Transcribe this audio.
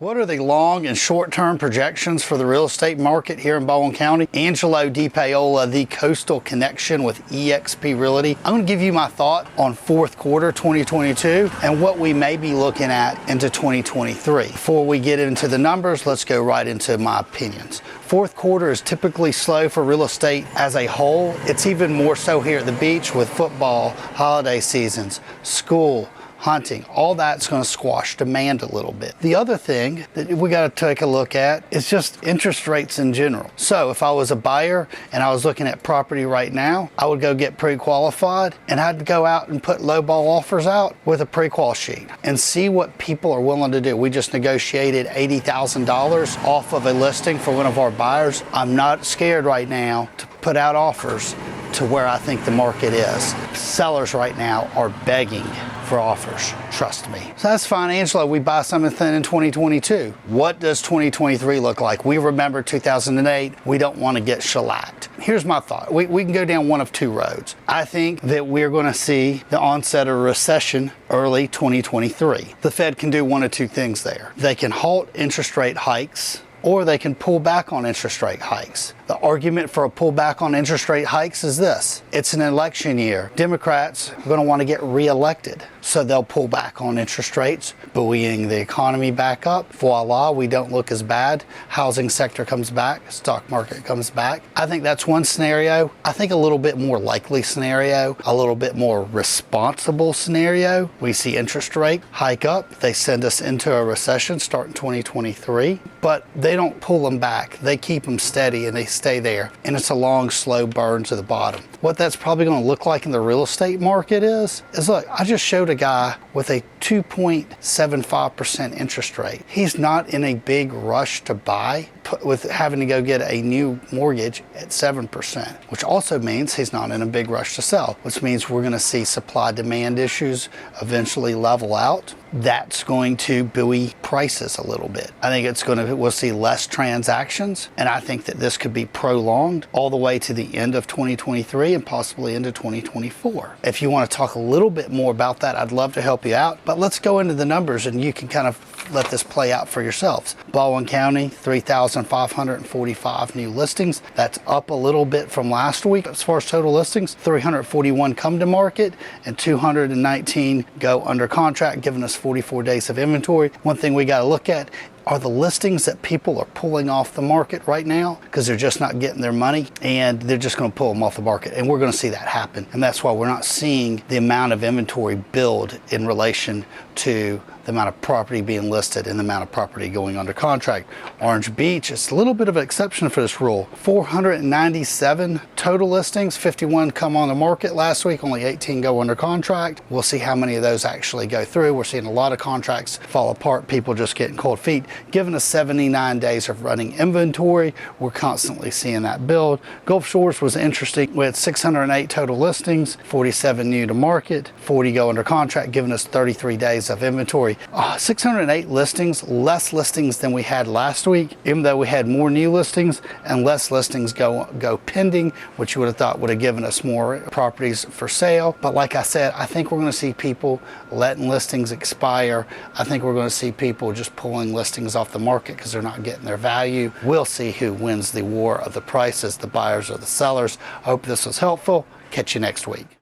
What are the long and short-term projections for the real estate market here in Baldwin County? Angelo DePaola, the Coastal Connection with eXp Realty. I'm going to give you my thought on fourth quarter 2022 and what we may be looking at into 2023. Before we get into the numbers, let's go right into my opinions. Fourth quarter is typically slow for real estate as a whole. It's even more so here at the beach with football, holiday seasons, school, hunting. All that's going to squash demand a little bit. The other thing that we got to take a look at is just interest rates in general. So if I was a buyer and I was looking at property right now, I would go get pre-qualified and I'd go out and put lowball offers out with a pre-qual sheet and see what people are willing to do. We just negotiated $80,000 off of a listing for one of our buyers. I'm not scared right now to put out offers to where I think the market is. Sellers right now are begging for offers, trust me. So that's fine, Angelo, we buy something in 2022. What does 2023 look like? We remember 2008, we don't want to get shellacked. Here's my thought, we can go down one of two roads. I think that we're going to see the onset of a recession early 2023. The Fed can do one of two things there. They can halt interest rate hikes, or they can pull back on interest rate hikes. The argument for a pullback on interest rate hikes is this. It's an election year. Democrats are going to want to get reelected. So they'll pull back on interest rates, buoying the economy back up. Voila, we don't look as bad. Housing sector comes back. Stock market comes back. I think that's one scenario. I think a little bit more likely scenario, a little bit more responsible scenario. We see interest rate hike up. They send us into a recession starting 2023, but they don't pull them back. They keep them steady and they stay there. And it's a long, slow burn to the bottom. What that's probably going to look like in the real estate market is look, I just showed a guy with a 2.75% interest rate. He's not in a big rush to buy with having to go get a new mortgage at 7%, which also means he's not in a big rush to sell, which means we're going to see supply demand issues eventually level out. That's going to buoy prices a little bit. I think we'll see less transactions, and I think that this could be prolonged all the way to the end of 2023 and possibly into 2024. If you want to talk a little bit more about that, I'd love to help you out, but let's go into the numbers and you can kind of let this play out for yourselves. Baldwin County, 3,545 new listings. That's up a little bit from last week. As far as total listings, 341 come to market and 219 go under contract, giving us 44 days of inventory. One thing we got to look at are the listings that people are pulling off the market right now because they're just not getting their money and they're just going to pull them off the market, and we're going to see that happen. And that's why we're not seeing the amount of inventory build in relation to the amount of property being listed and the amount of property going under contract. Orange Beach is a little bit of an exception for this rule. 497 total listings, 51 come on the market last week, only 18 go under contract. We'll see how many of those actually go through. We're seeing a lot of contracts fall apart, people just getting cold feet. Given us 79 days of running inventory, we're constantly seeing that build. Gulf Shores was interesting. We had 608 total listings, 47 new to market, 40 go under contract, giving us 33 days of inventory. 608 listings, less listings than we had last week, even though we had more new listings and less listings go pending, which you would have thought would have given us more properties for sale. But like I said, I think we're going to see people letting listings expire. I think we're going to see people just pulling listings off the market because they're not getting their value. We'll see who wins the war of the prices, the buyers or the sellers. I hope this was helpful. Catch you next week.